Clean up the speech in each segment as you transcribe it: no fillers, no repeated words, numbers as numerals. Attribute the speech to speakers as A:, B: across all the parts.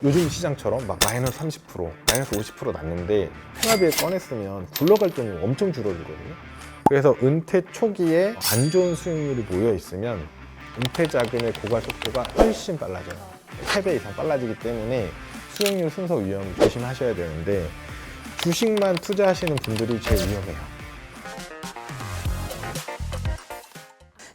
A: 요즘 시장처럼 막 마이너스 30%, 마이너스 50% 났는데 생활비에 꺼냈으면 굴러갈 돈이 엄청 줄어들거든요. 그래서 은퇴 초기에 안 좋은 수익률이 모여 있으면 은퇴 자금의 고갈 속도가 훨씬 빨라져요. 3배 이상 빨라지기 때문에 수익률 순서 위험 조심하셔야 되는데 주식만 투자하시는 분들이 제일 위험해요.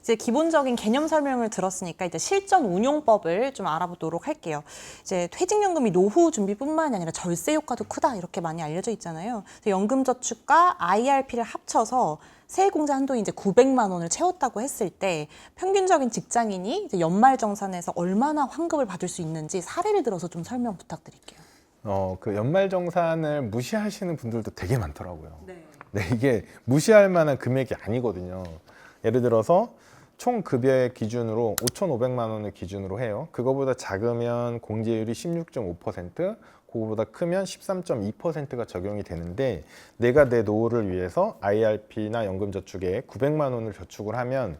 B: 이제 기본적인 개념 설명을 들었으니까 이제 실전 운용법을 좀 알아보도록 할게요. 이제 퇴직연금이 노후 준비뿐만이 아니라 절세 효과도 크다 이렇게 많이 알려져 있잖아요. 연금저축과 IRP를 합쳐서 세액공제 한도인 이제 900만 원을 채웠다고 했을 때 평균적인 직장인이 이제 연말정산에서 얼마나 환급을 받을 수 있는지 사례를 들어서 좀 설명 부탁드릴게요.
A: 그 연말정산을 무시하시는 분들도 되게 많더라고요. 네, 이게 무시할 만한 금액이 아니거든요. 예를 들어서 총 급여의 기준으로 5,500만 원을 기준으로 해요. 그거보다 작으면 공제율이 16.5%, 그거보다 크면 13.2%가 적용이 되는데 내가 내 노후를 위해서 IRP나 연금저축에 900만 원을 저축을 하면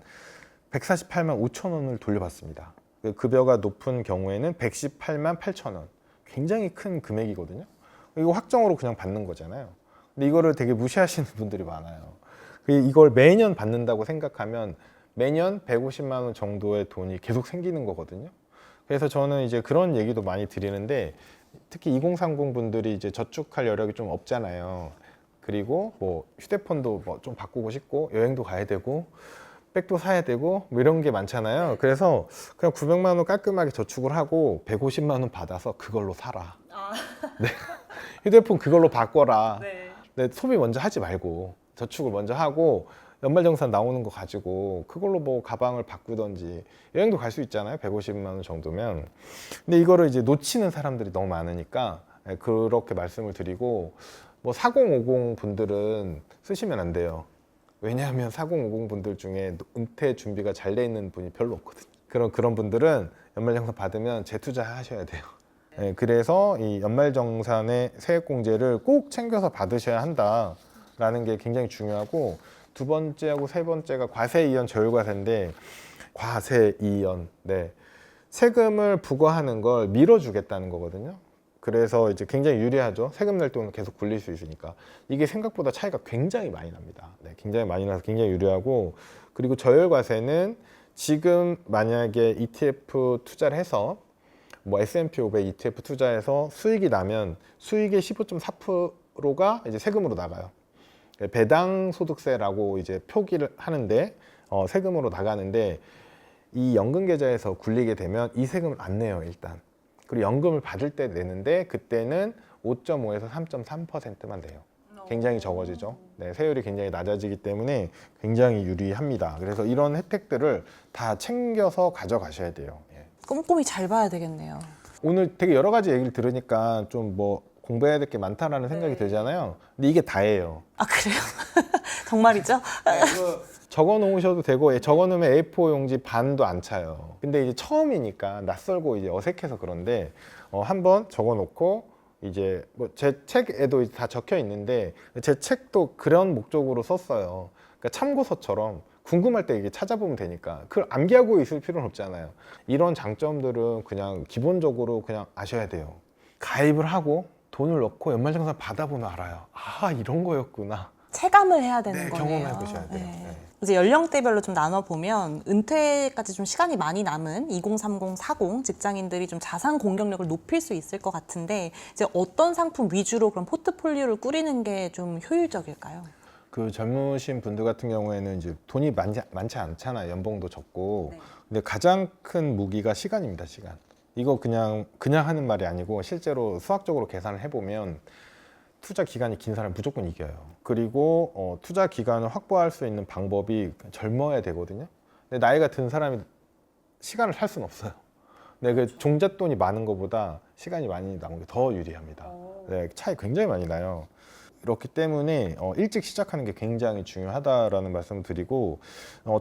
A: 148만 5천 원을 돌려받습니다. 급여가 높은 경우에는 118만 8천 원. 굉장히 큰 금액이거든요. 이거 확정으로 그냥 받는 거잖아요. 근데 이거를 되게 무시하시는 분들이 많아요. 이걸 매년 받는다고 생각하면 매년 150만 원 정도의 돈이 계속 생기는 거거든요. 그래서 저는 이제 그런 얘기도 많이 드리는데 특히 2030 분들이 이제 저축할 여력이 좀 없잖아요. 그리고 뭐 휴대폰도 뭐 좀 바꾸고 싶고 여행도 가야 되고 백도 사야 되고 뭐 이런 게 많잖아요. 그래서 그냥 900만 원 깔끔하게 저축을 하고 150만 원 받아서 그걸로 살아. 네. 휴대폰 그걸로 바꿔라. 네, 소비 먼저 하지 말고 저축을 먼저 하고 연말정산 나오는 거 가지고 그걸로 뭐 가방을 바꾸던지 여행도 갈 수 있잖아요. 150만 원 정도면. 근데 이거를 이제 놓치는 사람들이 너무 많으니까 그렇게 말씀을 드리고 뭐 4050 분들은 쓰시면 안 돼요. 왜냐하면 4050 분들 중에 은퇴 준비가 잘 돼 있는 분이 별로 없거든요. 그런 분들은 연말정산 받으면 재투자하셔야 돼요. 네, 그래서 이 연말정산의 세액공제를 꼭 챙겨서 받으셔야 한다라는 게 굉장히 중요하고 두 번째하고 세 번째가 과세이연 저율과세인데 과세이연, 네, 세금을 부과하는 걸 밀어주겠다는 거거든요. 그래서 이제 굉장히 유리하죠. 세금 낼 돈을 계속 굴릴 수 있으니까. 이게 생각보다 차이가 굉장히 많이 납니다. 네, 굉장히 많이 나서 굉장히 유리하고 그리고 저율과세는 지금 만약에 ETF 투자를 해서 뭐 S&P 500 ETF 투자해서 수익이 나면 수익의 15.4%가 이제 세금으로 나가요. 배당 소득세라고 이제 표기를 하는데 세금으로 나가는데 이 연금 계좌에서 굴리게 되면 이 세금을 안 내요 일단. 그리고 연금을 받을 때 내는데 그때는 5.5에서 3.3%만 돼요. 굉장히 적어지죠. 네, 세율이 굉장히 낮아지기 때문에 굉장히 유리합니다. 그래서 이런 혜택들을 다 챙겨서 가져가셔야 돼요. 예.
B: 꼼꼼히 잘 봐야 되겠네요.
A: 오늘 되게 여러 가지 얘기를 들으니까 좀 뭐 공부해야 될 게 많다라는 생각이 들잖아요. 근데 이게 다예요.
B: 아 그래요? 정말이죠?
A: 적어 놓으셔도 되고 적어 놓으면 A4 용지 반도 안 차요. 근데 이제 처음이니까 낯설고 이제 어색해서 그런데 한번 적어 놓고 이제 뭐 제 책에도 이제 다 적혀 있는데 제 책도 그런 목적으로 썼어요. 그러니까 참고서처럼 궁금할 때 이게 찾아보면 되니까 그걸 암기하고 있을 필요는 없잖아요. 이런 장점들은 그냥 기본적으로 그냥 아셔야 돼요. 가입을 하고 돈을 넣고 연말정산 받아보면 알아요. 아 이런 거였구나.
B: 체감을 해야 되는
A: 네,
B: 거네요.
A: 경험해 보셔야 돼요.
B: 네.
A: 네.
B: 이제 연령대별로 좀 나눠보면 은퇴까지 좀 시간이 많이 남은 2030, 40 직장인들이 좀 자산 공격력을 높일 수 있을 것 같은데 이제 어떤 상품 위주로 그런 포트폴리오를 꾸리는 게 좀 효율적일까요?
A: 그 젊으신 분들 같은 경우에는 이제 돈이 많지 않잖아요. 연봉도 적고.
B: 네.
A: 근데 가장 큰 무기가 시간입니다. 시간. 이거 그냥 하는 말이 아니고 실제로 수학적으로 계산을 해보면 투자 기간이 긴 사람 무조건 이겨요. 그리고 투자 기간을 확보할 수 있는 방법이 젊어야 되거든요. 근데 나이가 든 사람이 시간을 살 수는 없어요. 근데 그 종잣돈이 많은 것보다 시간이 많이 나온 게 더 유리합니다. 네, 차이 굉장히 많이 나요. 그렇기 때문에 일찍 시작하는 게 굉장히 중요하다라는 말씀을 드리고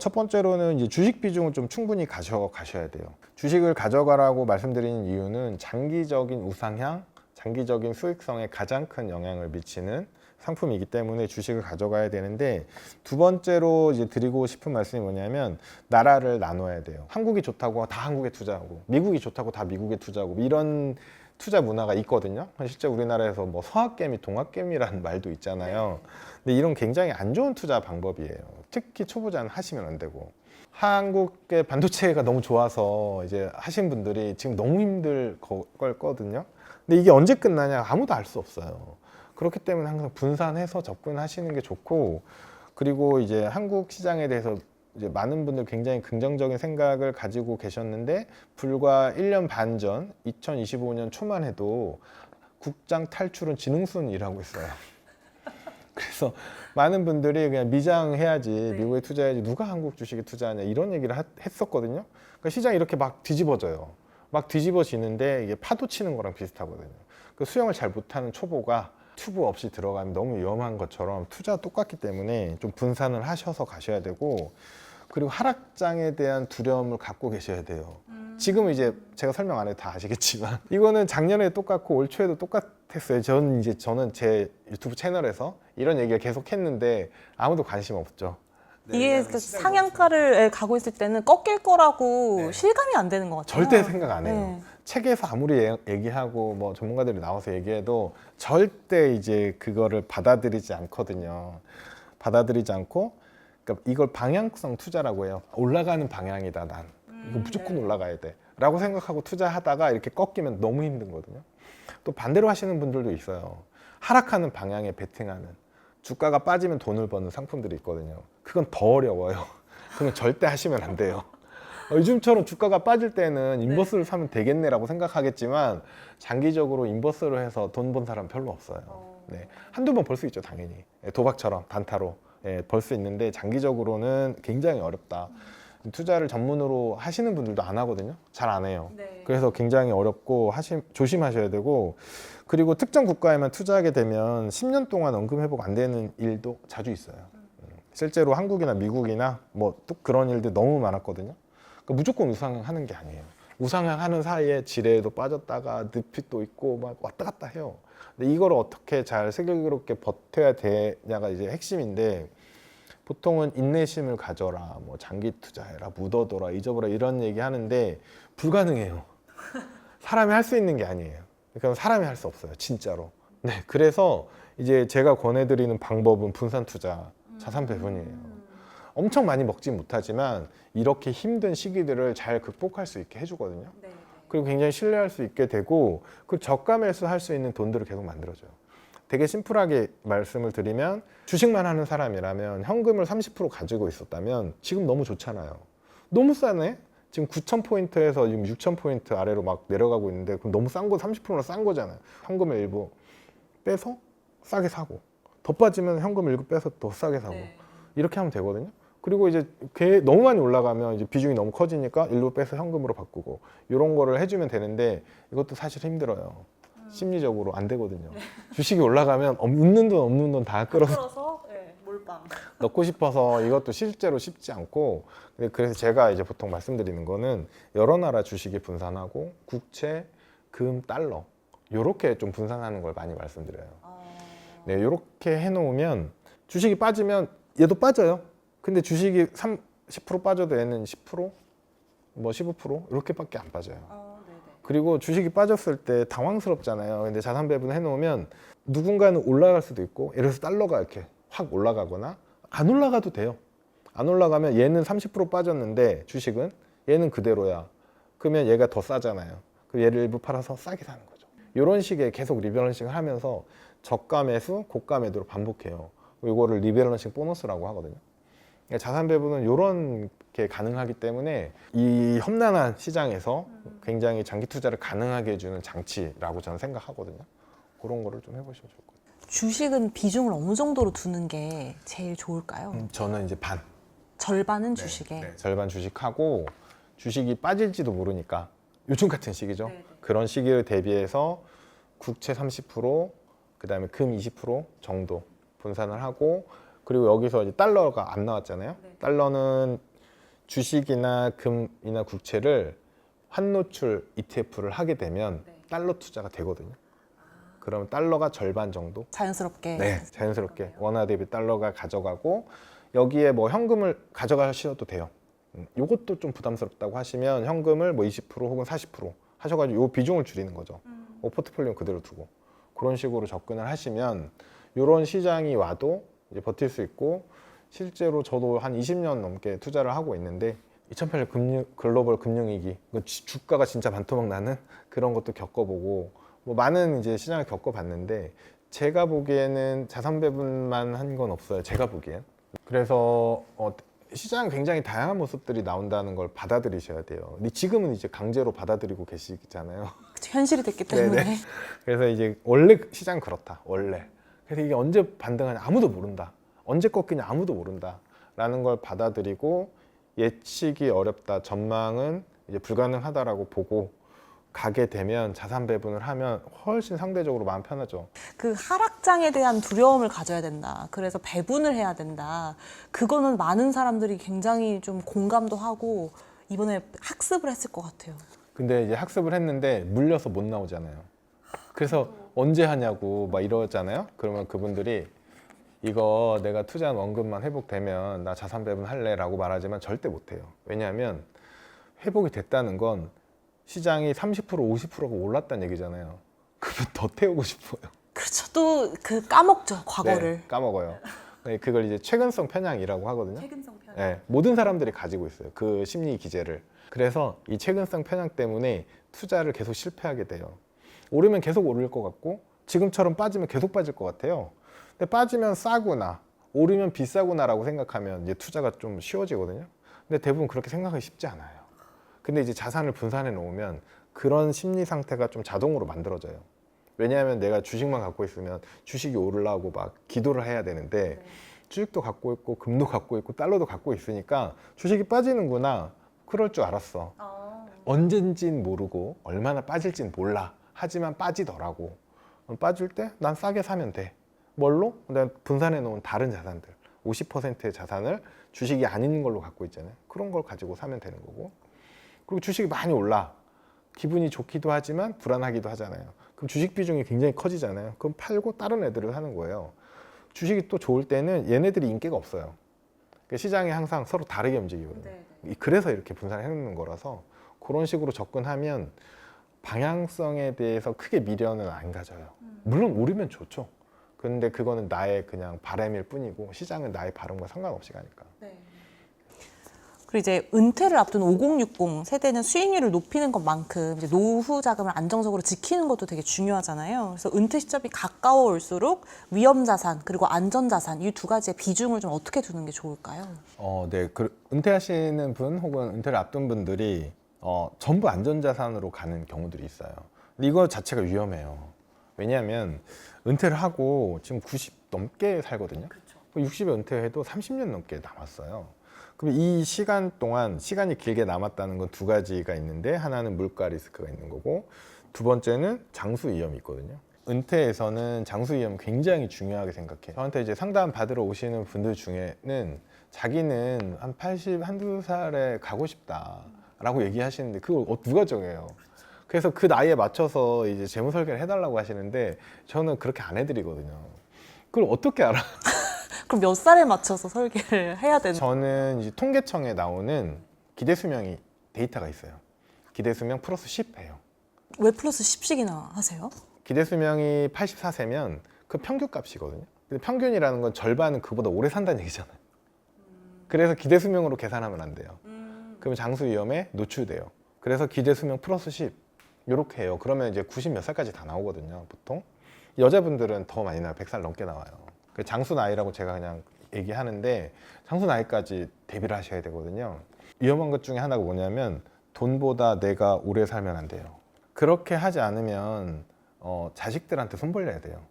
A: 첫 번째로는 이제 주식 비중을 좀 충분히 가셔야 돼요. 주식을 가져가라고 말씀드리는 이유는 장기적인 우상향, 장기적인 수익성에 가장 큰 영향을 미치는 상품이기 때문에 주식을 가져가야 되는데 두 번째로 이제 드리고 싶은 말씀이 뭐냐면 나라를 나눠야 돼요. 한국이 좋다고 다 한국에 투자하고 미국이 좋다고 다 미국에 투자하고 이런 투자 문화가 있거든요. 실제 우리나라에서 뭐 서학개미, 동학개미라는 말도 있잖아요. 근데 이런 굉장히 안 좋은 투자 방법이에요. 특히 초보자는 하시면 안 되고. 한국의 반도체가 너무 좋아서 이제 하신 분들이 지금 너무 힘들 거거든요. 근데 이게 언제 끝나냐 아무도 알 수 없어요. 그렇기 때문에 항상 분산해서 접근하시는 게 좋고, 그리고 이제 한국 시장에 대해서 이제 많은 분들 굉장히 긍정적인 생각을 가지고 계셨는데, 불과 1년 반 전 2025년 초만 해도 국장 탈출은 지능순이라고 있어요. 그래서 많은 분들이 그냥 미장해야지, 미국에 투자해야지, 누가 한국 주식에 투자하냐 이런 얘기를 했었거든요. 그러니까 시장이 이렇게 막 뒤집어져요. 막 뒤집어지는데 이게 파도 치는 거랑 비슷하거든요. 그 수영을 잘 못하는 초보가 튜브 없이 들어가면 너무 위험한 것처럼 투자가 똑같기 때문에 좀 분산을 하셔서 가셔야 되고, 그리고 하락장에 대한 두려움을 갖고 계셔야 돼요. 지금은 이제 제가 설명 안 해도 다 아시겠지만 이거는 작년에 똑같고 올 초에도 똑같았어요. 저는 제 유튜브 채널에서 이런 얘기를 계속 했는데 아무도 관심 없죠.
B: 이게 그 상향가를 가고 있을 때는 꺾일 거라고 실감이 안 되는 것 같아요.
A: 절대 생각 안 해요.
B: 네.
A: 책에서 아무리 얘기하고 뭐 전문가들이 나와서 얘기해도 절대 이제 그거를 받아들이지 않거든요. 받아들이지 않고, 그러니까 이걸 방향성 투자라고 해요. 올라가는 방향이다, 난. 이거 무조건 올라가야 돼 라고 생각하고 투자하다가 이렇게 꺾이면 너무 힘든 거거든요. 또 반대로 하시는 분들도 있어요. 하락하는 방향에 베팅하는, 주가가 빠지면 돈을 버는 상품들이 있거든요. 그건 더 어려워요. 그건 절대 하시면 안 돼요. 요즘처럼 주가가 빠질 때는 인버스를 사면 되겠네라고 생각하겠지만, 장기적으로 인버스를 해서 돈 번 사람 별로 없어요. 네. 한두 번 벌 수 있죠, 당연히. 도박처럼 단타로 벌 수 있는데, 장기적으로는 굉장히 어렵다. 투자를 전문으로 하시는 분들도 안 하거든요. 잘 안 해요. 그래서 굉장히 어렵고 조심하셔야 되고, 그리고 특정 국가에만 투자하게 되면 10년 동안 원금 회복 안 되는 일도 자주 있어요. 실제로 한국이나 미국이나 뭐 또 그런 일들 너무 많았거든요. 그러니까 무조건 우상향하는 게 아니에요. 우상향하는 사이에 지뢰에도 빠졌다가 늪이 또 있고 막 왔다 갔다 해요. 근데 이걸 어떻게 잘 슬기롭게 버텨야 되냐가 이제 핵심인데, 보통은 인내심을 가져라, 뭐 장기 투자해라, 묻어둬라, 잊어버려 이런 얘기 하는데 불가능해요. 사람이 할 수 있는 게 아니에요. 그러니까 사람이 할 수 없어요, 진짜로. 네, 그래서 이제 제가 권해드리는 방법은 분산 투자, 자산 배분이에요. 엄청 많이 먹진 못하지만 이렇게 힘든 시기들을 잘 극복할 수 있게 해주거든요. 그리고 굉장히 신뢰할 수 있게 되고, 그 저가 매수 할 수 있는 돈들을 계속 만들어줘요. 되게 심플하게 말씀을 드리면, 주식만 하는 사람이라면 현금을 30% 가지고 있었다면 지금 너무 좋잖아요. 너무 싸네? 지금 9,000포인트에서 지금 6,000포인트 아래로 막 내려가고 있는데, 그럼 너무 싼 거, 30%나 싼 거잖아요. 현금을 일부 빼서 싸게 사고, 더 빠지면 현금 일부 빼서 더 싸게 사고, 이렇게 하면 되거든요. 그리고 이제 너무 많이 올라가면 이제 비중이 너무 커지니까 일부 빼서 현금으로 바꾸고, 이런 거를 해주면 되는데, 이것도 사실 힘들어요. 심리적으로 안 되거든요. 주식이 올라가면 있는 돈 없는 돈 다 끌어서
B: 몰빵
A: 넣고 싶어서, 이것도 실제로 쉽지 않고, 그래서 제가 이제 보통 말씀드리는 거는 여러 나라 주식에 분산하고 국채, 금, 달러 요렇게 좀 분산하는 걸 많이 말씀드려요. 네, 요렇게 해놓으면 주식이 빠지면 얘도 빠져요. 근데 주식이 10% 빠져도 얘는 10%, 뭐 15% 이렇게밖에 안 빠져요. 그리고 주식이 빠졌을 때 당황스럽잖아요. 근데 자산 배분 해놓으면 누군가는 올라갈 수도 있고, 예를 들어서 달러가 이렇게 확 올라가거나, 안 올라가도 돼요. 안 올라가면 얘는 30% 빠졌는데 주식은 얘는 그대로야. 그러면 얘가 더 싸잖아요. 그럼 얘를 일부 팔아서 싸게 사는 거죠. 이런 식의 계속 리밸런싱을 하면서 저가 매수, 고가 매도를 반복해요. 이거를 리밸런싱 보너스라고 하거든요. 자산 배분은 이런 게 가능하기 때문에 이 험난한 시장에서 굉장히 장기 투자를 가능하게 해주는 장치라고 저는 생각하거든요. 그런 거를 좀 해보시면 좋을 것 같아요.
B: 주식은 비중을 어느 정도로 두는 게 제일 좋을까요?
A: 저는 이제 반.
B: 절반은 주식에.
A: 네, 절반 주식하고, 주식이 빠질지도 모르니까 요즘 같은 시기죠. 그런 시기를 대비해서 국채 30%, 그다음에 금 20% 정도 분산을 하고, 그리고 여기서 이제 달러가 안 나왔잖아요. 달러는 주식이나 금이나 국채를 환노출 ETF를 하게 되면 달러 투자가 되거든요. 그러면 달러가 절반 정도?
B: 자연스럽게.
A: 네, 자연스럽게 원화 대비 달러가 가져가고, 여기에 뭐 현금을 가져가셔도 돼요. 이것도 좀 부담스럽다고 하시면 현금을 뭐 20% 혹은 40% 하셔가지고 이 비중을 줄이는 거죠. 포트폴리오 그대로 두고 그런 식으로 접근을 하시면 이런 시장이 와도 이제 버틸 수 있고, 실제로 저도 한 20년 넘게 투자를 하고 있는데 2008년 글로벌 금융위기, 주가가 진짜 반토막 나는 그런 것도 겪어보고 뭐 많은 이제 시장을 겪어봤는데, 제가 보기에는 자산 배분만 한 건 없어요. 제가 보기엔. 그래서 시장 굉장히 다양한 모습들이 나온다는 걸 받아들이셔야 돼요. 근데 지금은 이제 강제로 받아들이고 계시잖아요.
B: 현실이 됐기 때문에.
A: 네네. 그래서 이제 원래 시장 그렇다. 원래. 그래서 이게 언제 반등하냐 아무도 모른다. 언제 꺾이냐 아무도 모른다. 라는 걸 받아들이고 예측이 어렵다. 전망은 이제 불가능하다라고 보고 가게 되면 자산 배분을 하면 훨씬 상대적으로 마음 편하죠.
B: 그 하락장에 대한 두려움을 가져야 된다. 그래서 배분을 해야 된다. 그거는 많은 사람들이 굉장히 좀 공감도 하고 이번에 학습을 했을 것 같아요.
A: 근데 이제 학습을 했는데 물려서 못 나오잖아요. 그래서 언제 하냐고 막 이러잖아요. 그러면 그분들이 이거 내가 투자한 원금만 회복되면 나 자산 배분 할래 라고 말하지만 절대 못해요. 왜냐하면 회복이 됐다는 건 시장이 30% 50%가 올랐다는 얘기잖아요. 그러면 더 태우고 싶어요.
B: 그렇죠. 또 그 까먹죠, 과거를.
A: 네, 까먹어요. 그걸 이제 최근성 편향이라고 하거든요.
B: 최근성 편향.
A: 네, 모든 사람들이 가지고 있어요. 그 심리 기제를. 그래서 이 최근성 편향 때문에 투자를 계속 실패하게 돼요. 오르면 계속 오를 것 같고 지금처럼 빠지면 계속 빠질 것 같아요. 근데 빠지면 싸구나, 오르면 비싸구나라고 생각하면 이제 투자가 좀 쉬워지거든요. 근데 대부분 그렇게 생각하기 쉽지 않아요. 근데 이제 자산을 분산해 놓으면 그런 심리 상태가 좀 자동으로 만들어져요. 왜냐하면 내가 주식만 갖고 있으면 주식이 오르려고 막 기도를 해야 되는데 주식도 갖고 있고 금도 갖고 있고 달러도 갖고 있으니까 주식이 빠지는구나, 그럴 줄 알았어. 언젠진 모르고 얼마나 빠질진 몰라. 하지만 빠지더라고. 빠질 때 난 싸게 사면 돼. 뭘로? 내가 분산해 놓은 다른 자산들, 50%의 자산을 주식이 아닌 걸로 갖고 있잖아요. 그런 걸 가지고 사면 되는 거고. 그리고 주식이 많이 올라. 기분이 좋기도 하지만 불안하기도 하잖아요. 그럼 주식 비중이 굉장히 커지잖아요. 그럼 팔고 다른 애들을 사는 거예요. 주식이 또 좋을 때는 얘네들이 인기가 없어요. 그러니까 시장이 항상 서로 다르게 움직이거든요. 그래서 이렇게 분산해 놓는 거라서 그런 식으로 접근하면 방향성에 대해서 크게 미련은 안 가져요. 물론 오르면 좋죠. 근데 그거는 나의 그냥 바람일 뿐이고 시장은 나의 바람과 상관없이 가니까.
B: 그리고 이제 은퇴를 앞둔 5060 세대는 수익률을 높이는 것만큼 이제 노후 자금을 안정적으로 지키는 것도 되게 중요하잖아요. 그래서 은퇴 시점이 가까워 올수록 위험 자산 그리고 안전 자산 이 두 가지의 비중을 좀 어떻게 두는 게 좋을까요?
A: 네. 은퇴하시는 분 혹은 은퇴를 앞둔 분들이 전부 안전 자산으로 가는 경우들이 있어요. 근데 이거 자체가 위험해요. 왜냐하면 은퇴를 하고 지금 90 넘게 살거든요. 60에 은퇴해도 30년 넘게 남았어요. 그럼 이 시간 동안 시간이 길게 남았다는 건 두 가지가 있는데, 하나는 물가 리스크가 있는 거고 두 번째는 장수 위험이 있거든요. 은퇴에서는 장수 위험 굉장히 중요하게 생각해요. 저한테 이제 상담 받으러 오시는 분들 중에는 자기는 한 80, 한두 살에 가고 싶다라고 얘기하시는데 그걸 누가 정해요? 그래서 그 나이에 맞춰서 이제 재무 설계를 해달라고 하시는데 저는 그렇게 안 해드리거든요. 그걸 어떻게 알아?
B: 그럼 몇 살에 맞춰서 설계를 해야 되는?
A: 저는 이제 통계청에 나오는 기대 수명이 데이터가 있어요. 기대 수명 플러스 10 해요.
B: 왜 플러스 10씩이나 하세요?
A: 기대 수명이 84세면 그 평균 값이거든요. 근데 평균이라는 건 절반은 그보다 오래 산다는 얘기잖아요. 그래서 기대 수명으로 계산하면 안 돼요. 그러면 장수 위험에 노출돼요. 그래서 기대 수명 플러스 10 이렇게 해요. 그러면 이제 90 몇 살까지 다 나오거든요, 보통. 여자분들은 더 많이 나와요. 100살 넘게 나와요. 장수 나이라고 제가 그냥 얘기하는데 장수 나이까지 대비를 하셔야 되거든요. 위험한 것 중에 하나가 뭐냐면 돈보다 내가 오래 살면 안 돼요. 그렇게 하지 않으면 자식들한테 손 벌려야 돼요.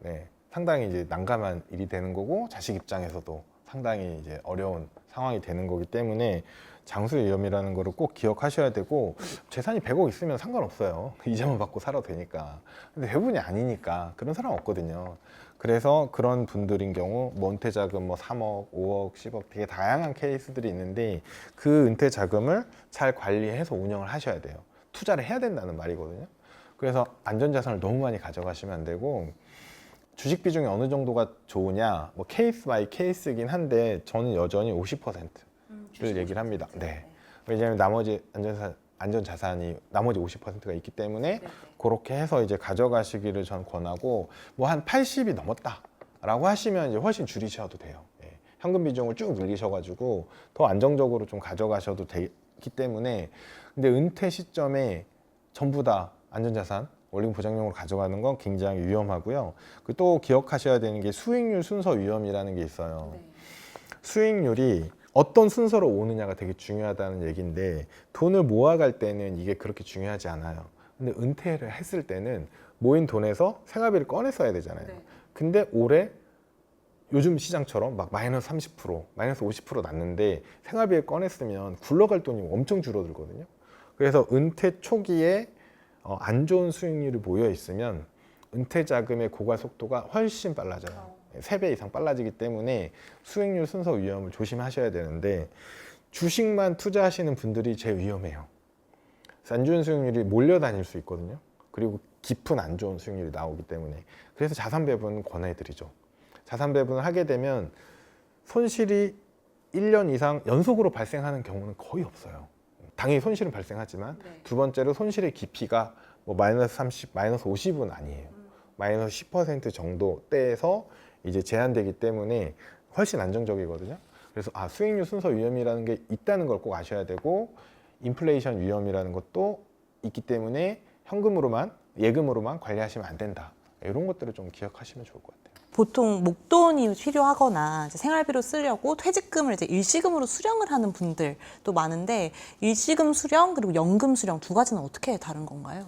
A: 네, 상당히 이제 난감한 일이 되는 거고 자식 입장에서도 상당히 이제 어려운 상황이 되는 거기 때문에 장수 위험이라는 거를 꼭 기억하셔야 되고, 재산이 100억 있으면 상관없어요. 이자만 받고 살아도 되니까. 근데 대부분이 아니니까 그런 사람 없거든요. 그래서 그런 분들인 경우 뭐 은퇴 자금 뭐 3억, 5억, 10억 되게 다양한 케이스들이 있는데 그 은퇴 자금을 잘 관리해서 운영을 하셔야 돼요. 투자를 해야 된다는 말이거든요. 그래서 안전자산을 너무 많이 가져가시면 안 되고, 주식 비중이 어느 정도가 좋으냐, 뭐 케이스 바이 케이스이긴 한데 저는 여전히 50%를 얘기를 합니다. 네. 왜냐하면 나머지 안전 자산이 나머지 50%가 있기 때문에 그렇게 해서 이제 가져가시기를 전 권하고, 뭐 한 80이 넘었다라고 하시면 이제 훨씬 줄이셔도 돼요. 예. 현금 비중을 쭉 늘리셔가지고 더 안정적으로 좀 가져가셔도 되기 때문에. 근데 은퇴 시점에 전부 다 안전자산 원리금 보장용으로 가져가는 건 굉장히 위험하고요. 또 기억하셔야 되는 게 수익률 순서 위험이라는 게 있어요. 수익률이 어떤 순서로 오느냐가 되게 중요하다는 얘기인데, 돈을 모아갈 때는 이게 그렇게 중요하지 않아요. 근데 은퇴를 했을 때는 모인 돈에서 생활비를 꺼내 써야 되잖아요. 근데 올해 요즘 시장처럼 막 마이너스 30%, 마이너스 50% 났는데 생활비를 꺼냈으면 굴러갈 돈이 엄청 줄어들거든요. 그래서 은퇴 초기에 안 좋은 수익률이 모여 있으면 은퇴 자금의 고갈 속도가 훨씬 빨라져요. 3배 이상 빨라지기 때문에 수익률 순서 위험을 조심하셔야 되는데, 주식만 투자하시는 분들이 제일 위험해요. 안 좋은 수익률이 몰려다닐 수 있거든요. 그리고 깊은 안 좋은 수익률이 나오기 때문에. 그래서 자산 배분 권해드리죠. 자산 배분을 하게 되면 손실이 1년 이상 연속으로 발생하는 경우는 거의 없어요. 당연히 손실은 발생하지만 두 번째로 손실의 깊이가 뭐 마이너스 30, 마이너스 50은 아니에요. 마이너스 10% 정도대에서 이제 제한되기 때문에 훨씬 안정적이거든요. 그래서 수익률 순서 위험이라는 게 있다는 걸 꼭 아셔야 되고, 인플레이션 위험이라는 것도 있기 때문에 현금으로만, 예금으로만 관리하시면 안 된다. 이런 것들을 좀 기억하시면 좋을 것 같아요.
B: 보통 목돈이 필요하거나 이제 생활비로 쓰려고 퇴직금을 이제 일시금으로 수령을 하는 분들도 많은데, 일시금 수령 그리고 연금 수령 두 가지는 어떻게 다른 건가요?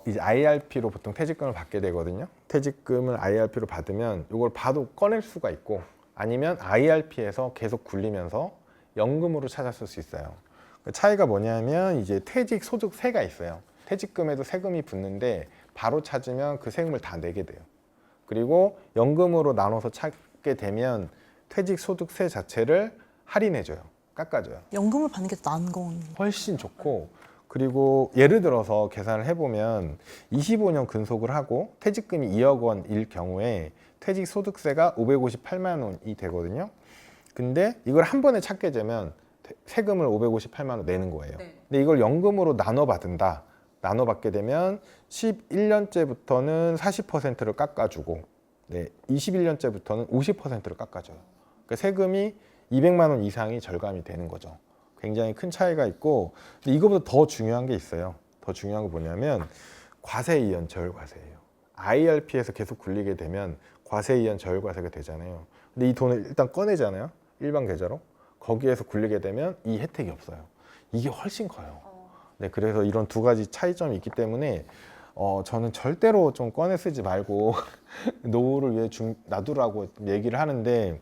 A: 이제 IRP로 보통 퇴직금을 받게 되거든요. 퇴직금을 IRP로 받으면 이걸 바로 꺼낼 수가 있고, 아니면 IRP에서 계속 굴리면서 연금으로 찾았을 수 있어요. 그 차이가 뭐냐면 이제 퇴직소득세가 있어요. 퇴직금에도 세금이 붙는데 바로 찾으면 그 세금을 다 내게 돼요. 그리고 연금으로 나눠서 찾게 되면 퇴직소득세 자체를 할인해줘요. 깎아줘요.
B: 연금을 받는 게 더 나은 건
A: 훨씬 좋고, 그리고 예를 들어서 계산을 해보면 25년 근속을 하고 퇴직금이 2억 원일 경우에 퇴직소득세가 558만 원이 되거든요. 근데 이걸 한 번에 찾게 되면 세금을 558만 원 내는 거예요. 근데 이걸 연금으로 나눠 받는다. 나눠 받게 되면 11년째부터는 40%를 깎아주고, 21년째부터는 50%를 깎아줘요. 그러니까 세금이 200만 원 이상이 절감이 되는 거죠. 굉장히 큰 차이가 있고, 근데 이거보다 더 중요한 게 있어요. 더 중요한 거 뭐냐면 과세이연 저율과세예요. IRP에서 계속 굴리게 되면 과세이연 저율과세가 되잖아요. 근데 이 돈을 일단 꺼내잖아요. 일반 계좌로. 거기에서 굴리게 되면 이 혜택이 없어요. 이게 훨씬 커요. 네, 그래서 이런 두 가지 차이점이 있기 때문에 저는 절대로 좀 꺼내 쓰지 말고 노후를 위해 놔두라고 얘기를 하는데,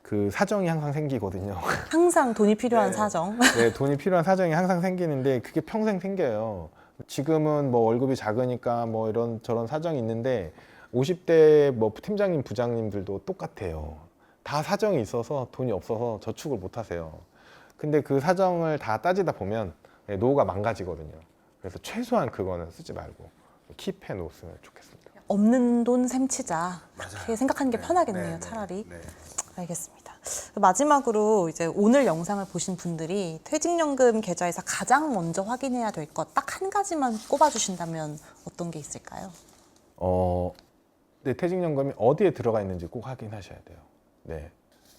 A: 그 사정이 항상 생기거든요.
B: 항상 돈이 필요한 사정.
A: 네, 돈이 필요한 사정이 항상 생기는데 그게 평생 생겨요. 지금은 뭐 월급이 작으니까 뭐 이런 저런 사정이 있는데 50대 뭐 팀장님, 부장님들도 똑같아요. 다 사정이 있어서 돈이 없어서 저축을 못 하세요. 근데 그 사정을 다 따지다 보면 노후가 망가지거든요. 그래서 최소한 그거는 쓰지 말고 킵해 놓으면 좋겠습니다.
B: 없는 돈 셈치자. 이렇게 생각하는 게 편하겠네요, 차라리. 알겠습니다. 마지막으로 이제 오늘 영상을 보신 분들이 퇴직연금 계좌에서 가장 먼저 확인해야 될 것 딱 한 가지만 꼽아주신다면 어떤 게 있을까요?
A: 네, 퇴직연금이 어디에 들어가 있는지 꼭 확인하셔야 돼요. 네,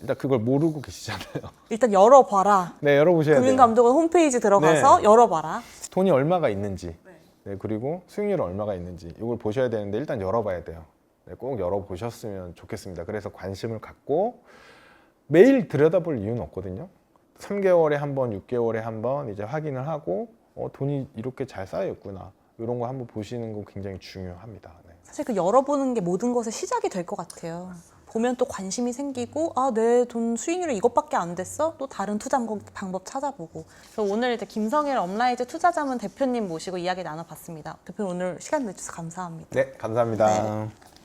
A: 일단 그걸 모르고 계시잖아요.
B: 일단 열어봐라.
A: 네, 열어보셔야 돼요.
B: 금융감독원 홈페이지 들어가서 열어봐라.
A: 돈이 얼마가 있는지, 그리고 수익률은 얼마가 있는지 이걸 보셔야 되는데 일단 열어봐야 돼요. 네, 꼭 열어보셨으면 좋겠습니다. 그래서 관심을 갖고 매일 들여다볼 이유는 없거든요. 3개월에 한 번, 6개월에 한 번 이제 확인을 하고 돈이 이렇게 잘 쌓여 있구나, 이런 거 한번 보시는 거 굉장히 중요합니다. 네.
B: 사실 그 열어보는 게 모든 것의 시작이 될 것 같아요. 보면 또 관심이 생기고, 내 돈 수익률이 이것밖에 안 됐어? 또 다른 투자 방법 찾아보고. 그래서 오늘 이제 김성일 업라이즈 투자자문 대표님 모시고 이야기 나눠봤습니다. 대표님 오늘 시간 내주셔서 감사합니다.
A: 네, 감사합니다.
B: 네.